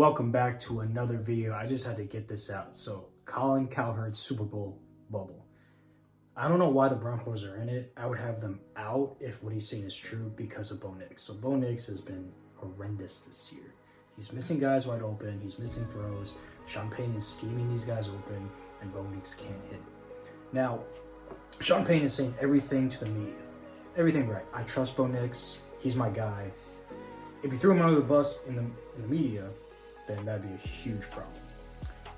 Welcome back to another video. I just had to get this out. So, Colin Cowherd Super Bowl bubble. I don't know why the Broncos are in it. I would have them out if what he's saying is true because of Bo Nix. So, Bo Nix has been horrendous this year. He's missing guys wide open. He's missing throws. Sean Payton is scheming these guys open, and Bo Nix can't hit. Now, Sean Payton is saying everything to the media. Everything right. I trust Bo Nix. He's my guy. If you threw him under the bus in the media, then that'd be a huge problem.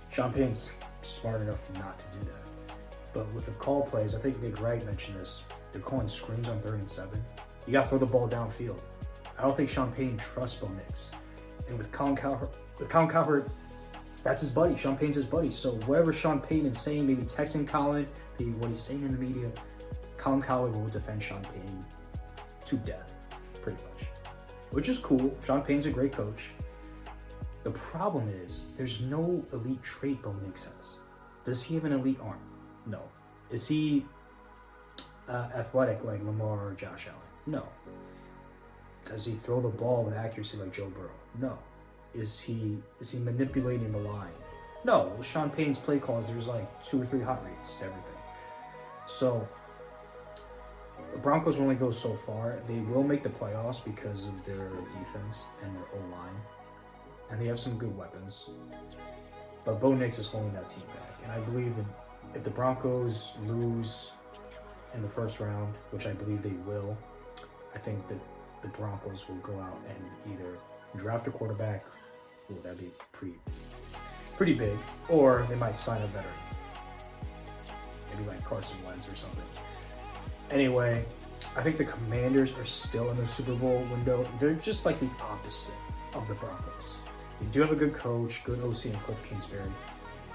Sean Payton's smart enough not to do that. But with the call plays, I think Nick Wright mentioned this, they're calling screens on 3rd and 7. You gotta throw the ball downfield. I don't think Sean Payton trusts Bo Nix. And with Colin Cowherd, that's his buddy. Sean Payton's his buddy. So whatever Sean Payton is saying, maybe texting Colin, maybe what he's saying in the media, Colin Cowherd will defend Sean Payton to death, pretty much. Which is cool. Sean Payton's a great coach. The problem is, there's no elite trait Bo Nix has. Does he have an elite arm? No. Is he athletic like Lamar or Josh Allen? No. Does he throw the ball with accuracy like Joe Burrow? No. Is he manipulating the line? No. With Sean Payton's play calls, there's like 2 or 3 hot reads to everything. So, the Broncos will only go so far. They will make the playoffs because of their defense and their O-line. And they have some good weapons. But Bo Nix is holding that team back. And I believe that if the Broncos lose in the first round, which I believe they will, I think that the Broncos will go out and either draft a quarterback, that'd be pretty big, or they might sign a veteran. Maybe like Carson Wentz or something. Anyway, I think the Commanders are still in the Super Bowl window. They're just like the opposite of the Broncos. They do have a good coach, good OC in Cliff Kingsbury,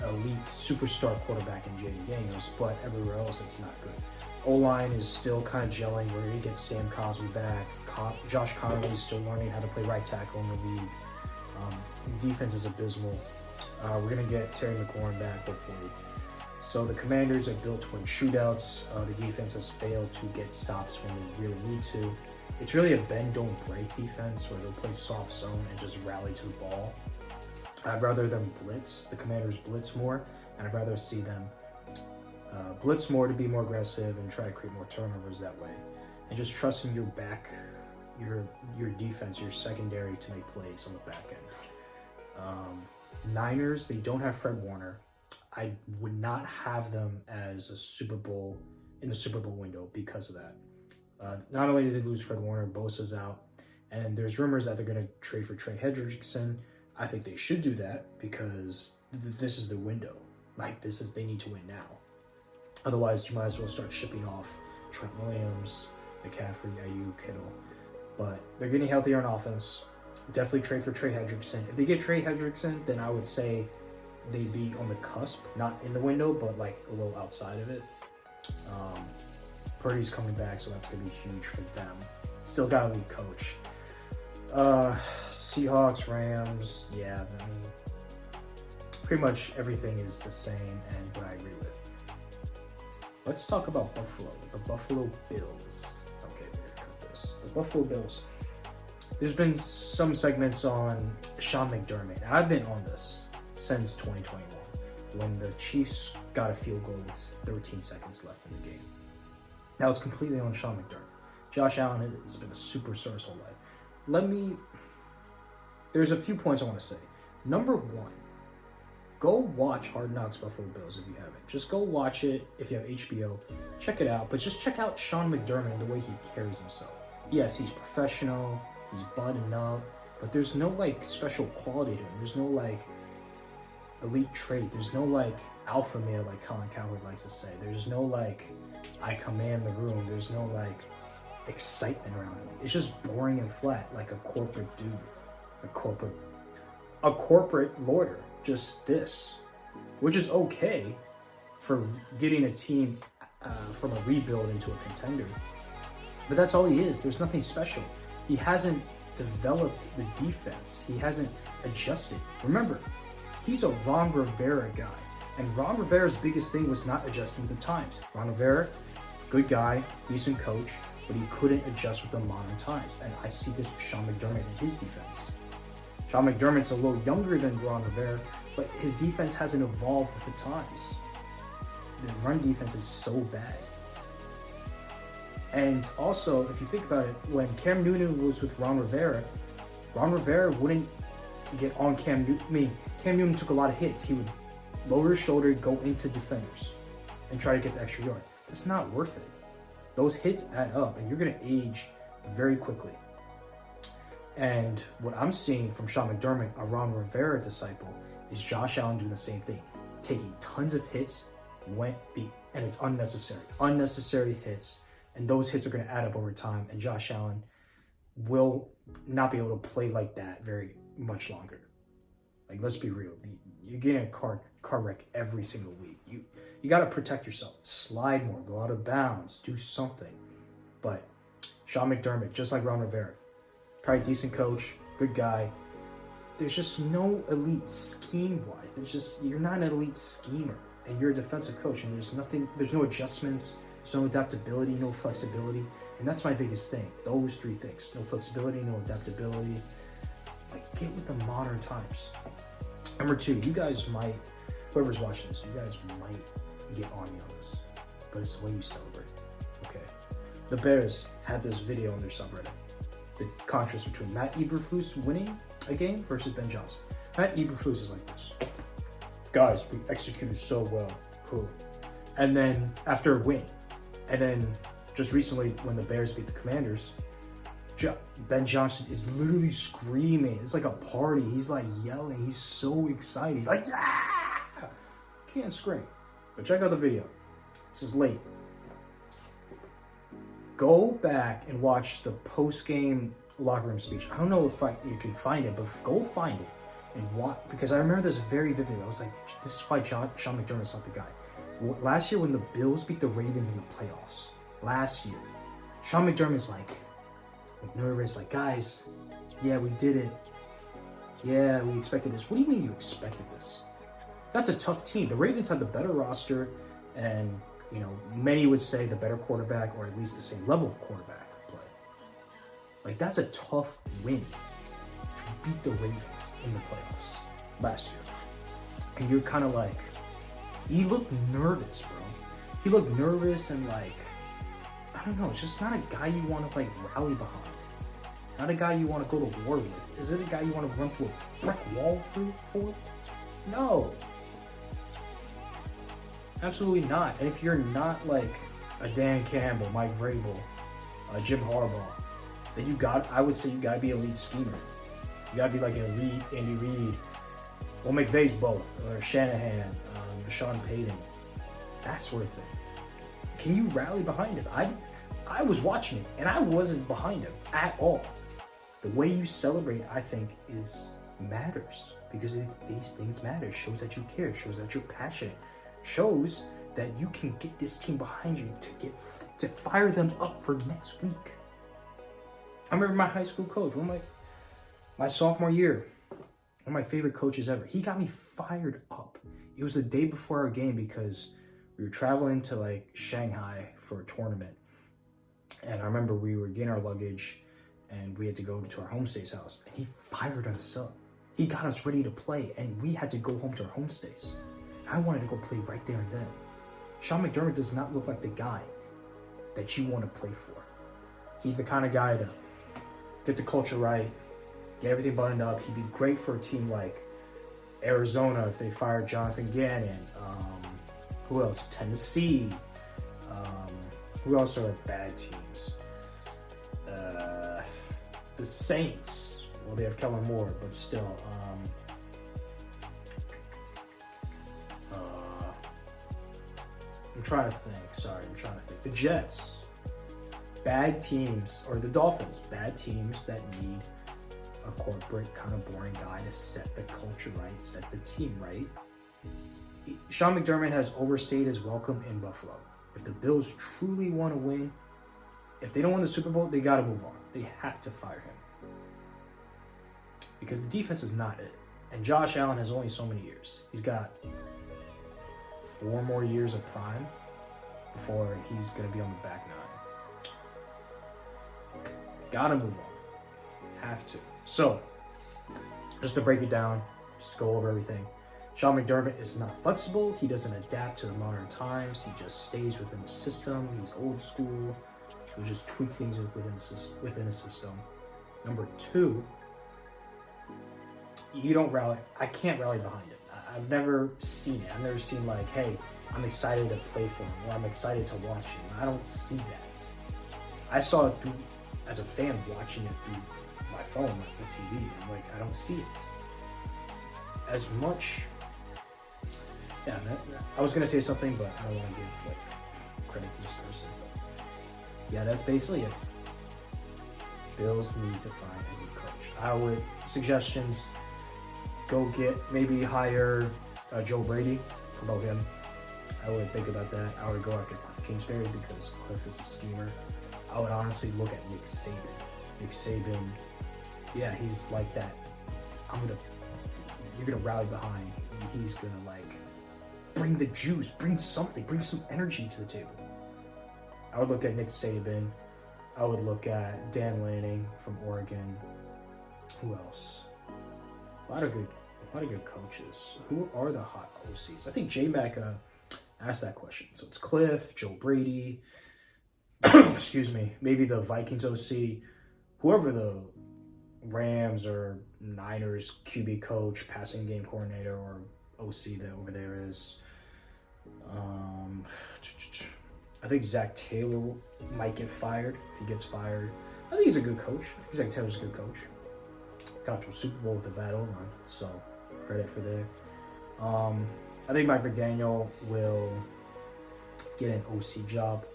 elite superstar quarterback in J.D. Daniels, but everywhere else it's not good. O-line is still kind of gelling. We're going to get Sam Cosmi back. Josh Conley is still learning how to play right tackle in the league. Defense is abysmal. We're going to get Terry McLaurin back, hopefully. So the Commanders are built to win shootouts. The defense has failed to get stops when they really need to. It's really a bend, don't break defense where they'll play soft zone and just rally to the ball. I'd rather them blitz, the Commanders blitz more, and I'd rather see them blitz more to be more aggressive and try to create more turnovers that way. And just trusting your back, your defense, your secondary to make plays on the back end. Niners, they don't have Fred Warner. I would not have them as a Super Bowl, in the Super Bowl window because of that. Not only did they lose Fred Warner, Bosa's out, and there's rumors that they're going to trade for Trey Hendrickson. I think they should do that because this is the window. They need to win now. Otherwise, you might as well start shipping off Trent Williams, McCaffrey, Ayuk, Kittle. But they're getting healthier on offense. Definitely trade for Trey Hendrickson. If they get Trey Hendrickson, then I would say they'd be on the cusp, not in the window, but like a little outside of it. Purdy's coming back, so that's going to be huge for them. Still got a lead coach. Seahawks, Rams, yeah, I mean, pretty much everything is the same and what I agree with. Let's talk about Buffalo, the Buffalo Bills. Okay, there goes. The Buffalo Bills. There's been some segments on Sean McDermott. I've been on this since 2021 when the Chiefs got a field goal with 13 seconds left in the game. That was completely on Sean McDermott. Josh Allen has been a superstar his whole life. There's a few points I want to say. Number one, go watch Hard Knocks Buffalo Bills if you haven't. Just go watch it if you have HBO. Check it out, but just check out Sean McDermott and the way he carries himself. Yes, he's professional, he's buttoned up, but there's no special quality to him. There's no elite trait. There's no alpha male like Colin Cowherd likes to say. There's no I command the room. There's no excitement around him. It's just boring and flat, like a corporate dude, a corporate lawyer. Just this, which is okay for getting a team from a rebuild into a contender. But that's all he is. There's nothing special. He hasn't developed the defense. He hasn't adjusted. Remember, he's a Ron Rivera guy. And Ron Rivera's biggest thing was not adjusting with the times. Ron Rivera, good guy, decent coach, but he couldn't adjust with the modern times. And I see this with Sean McDermott and his defense. Sean McDermott's a little younger than Ron Rivera, but his defense hasn't evolved with the times. The run defense is so bad. And also, if you think about it, when Cam Newton was with Ron Rivera wouldn't get on Cam Newton. I mean, Cam Newton took a lot of hits. He would lower his shoulder, go into defenders, and try to get the extra yard. That's not worth it. Those hits add up, and you're going to age very quickly. And what I'm seeing from Sean McDermott, a Ron Rivera disciple, is Josh Allen doing the same thing. Taking tons of hits, and it's unnecessary. Unnecessary hits, and those hits are going to add up over time, and Josh Allen will not be able to play like that very much longer. Like, let's be real. You're getting a car wreck every single week. You got to protect yourself. Slide more, go out of bounds, do something. But Sean McDermott, just like Ron Rivera, probably decent coach, good guy. There's just no elite scheme-wise. You're not an elite schemer, and you're a defensive coach, and there's no adjustments, there's no adaptability, no flexibility, and that's my biggest thing. Those three things: no flexibility, no adaptability. Like, get with the modern times. Number two, you guys might, whoever's watching this, you guys might get on me on this, but it's the way you celebrate. Okay, the Bears had this video on their subreddit. The contrast between Matt Eberflus winning a game versus Ben Johnson. Matt Eberflus is like this: guys, we executed so well. Cool. And then after a win, and then just recently when the Bears beat the Commanders, Ben Johnson is literally screaming. It's like a party. He's like yelling. He's so excited. He's like, yeah! Can't scream. But check out the video. This is late. Go back and watch the post-game locker room speech. I don't know if you can find it, but go find it and watch, because I remember this very vividly. I was like, this is why Sean McDermott's not the guy. Last year when the Bills beat the Ravens in the playoffs, Sean McDermott's like nervous, like, guys, yeah, we did it. Yeah, we expected this. What do you mean you expected this? That's a tough team. The Ravens had the better roster, and many would say the better quarterback, or at least the same level of quarterback play. Like, that's a tough win to beat the Ravens in the playoffs last year. And you're kind of like, he looked nervous, bro. He looked nervous and like, I don't know, it's just not a guy you want to like rally behind. Not a guy you want to go to war with. Is it a guy you want to run through a brick wall for? No. Absolutely not. And if you're not like a Dan Campbell, Mike Vrabel, Jim Harbaugh, then I would say you gotta be a lead schemer. You gotta be like an elite Andy Reid. Well, McVay's both, or Shanahan, Sean Payton, that sort of thing. Can you rally behind him? I was watching it, and I wasn't behind him at all. The way you celebrate, I think, matters, because these things matter. Shows that you care, shows that you're passionate, shows that you can get this team behind you to fire them up for next week. I remember my high school coach, my sophomore year, one of my favorite coaches ever. He got me fired up. It was the day before our game because we were traveling to like Shanghai for a tournament. And I remember we were getting our luggage and we had to go to our homestay's house. And he fired us up. He got us ready to play, and we had to go home to our homestays. I wanted to go play right there and then. Sean McDermott does not look like the guy that you want to play for. He's the kind of guy to get the culture right, get everything buttoned up. He'd be great for a team like Arizona if they fired Jonathan Gannon. Who else? Tennessee. Who else are bad teams? The Saints. Well, they have Kellen Moore, but still. I'm trying to think. The Jets. Bad teams, or the Dolphins. Bad teams that need a corporate, kind of boring guy to set the culture right, set the team right. Sean McDermott has overstayed his welcome in Buffalo. If the Bills truly want to win, if they don't win the Super Bowl, they got to move on. They have to fire him. Because the defense is not it. And Josh Allen has only so many years. He's got 4 more years of prime before he's going to be on the back nine. Gotta move on. Have to. So, Just to break it down, just go over everything. Sean McDermott is not flexible. He doesn't adapt to the modern times. He just stays within the system. He's old school. He'll just tweak things within a system. Number two, you don't rally. I can't rally behind it. I've never seen it. I've never seen like, hey, I'm excited to play for him, or I'm excited to watch him. I don't see that. I saw it as a fan watching it through my phone, like the TV. I'm like, I don't see it. As much, yeah. I was gonna say something, but I don't want to give like credit to this person. But yeah, that's basically it. Bills need to find a new coach. I would suggestions. Go get, maybe hire Joe Brady, promote him. I would think about that. I would go after Cliff Kingsbury because Cliff is a schemer. I would honestly look at Nick Saban. Nick Saban, yeah, he's like that. You're gonna rally behind. He's gonna like bring the juice, bring something, bring some energy to the table. I would look at Nick Saban. I would look at Dan Lanning from Oregon. Who else? A lot of good coaches. Who are the hot OCs? I think J-Mac asked that question. So it's Cliff, Joe Brady, excuse me, maybe the Vikings OC, whoever the Rams or Niners QB coach, passing game coordinator, or OC that over there is. I think Zach Taylor might get fired. If he gets fired, I think he's a good coach. I think Zach Taylor's a good coach. Got to a Super Bowl with a bad O-line, so credit for that. I think Mike McDaniel will get an OC job.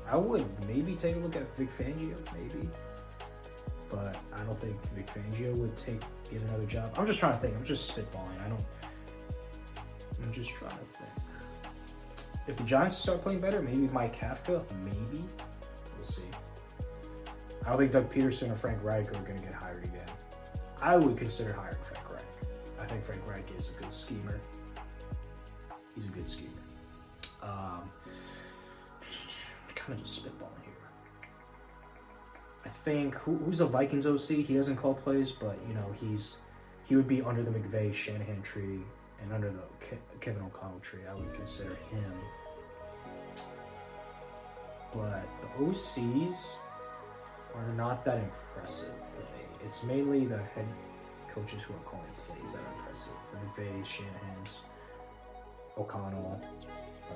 I would maybe take a look at Vic Fangio, maybe, but I don't think Vic Fangio would get another job. I'm just trying to think. I'm just spitballing. I'm just trying to think. If the Giants start playing better, maybe Mike Kafka, maybe. We'll see. I don't think Doug Peterson or Frank Reich are going to get hired again. I would consider hiring Frank Reich. I think Frank Reich is a good schemer. He's a good schemer. Kind of just spitballing here. I think who's the Vikings OC? He hasn't called plays, but you know he would be under the McVay Shanahan tree and under the Kevin O'Connell tree. I would consider him. But the OCs are not that impressive for me. It's mainly the head coaches who are calling plays that are impressive. The McVay, Shanahan's, O'Connell,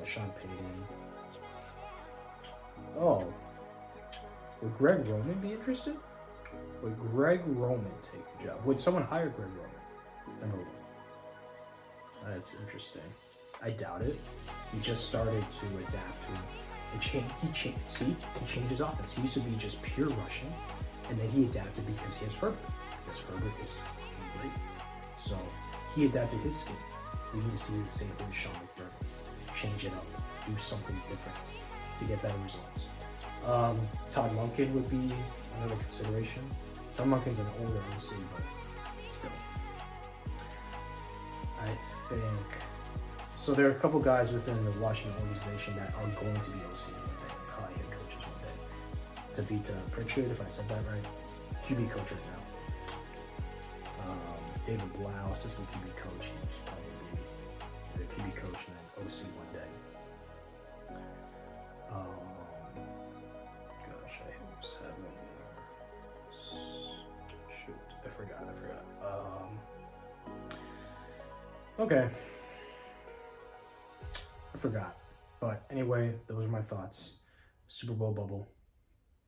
Sean Payton. Oh, would Greg Roman be interested? Would Greg Roman take the job? Would someone hire Greg Roman? Number one. That's interesting. I doubt it. He just started to adapt to he changed his offense. He used to be just pure rushing, and then he adapted because he has Herbert. Because Herbert is fucking great. So he adapted his scheme. We need to see the same thing with Sean McDermott. Change it up. Do something different to get better results. Todd Monken would be another consideration. Todd Monken's an older OC, but still. I think... So there are a couple guys within the Washington organization that are going to be OC one day, probably head coaches one day. Tavita Pritchard, if I said that right, QB coach right now. David Blau, assistant QB coach, he's probably the QB coach and then OC one day. Gosh, I just had one more. Shoot, I forgot. Okay. I forgot. But anyway, those are my thoughts. Super Bowl bubble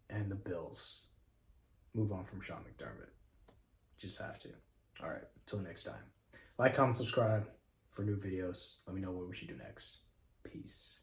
and the Bills. Move on from Sean McDermott. Just have to. All right, till next time. Like, comment, subscribe for new videos. Let me know what we should do next. Peace.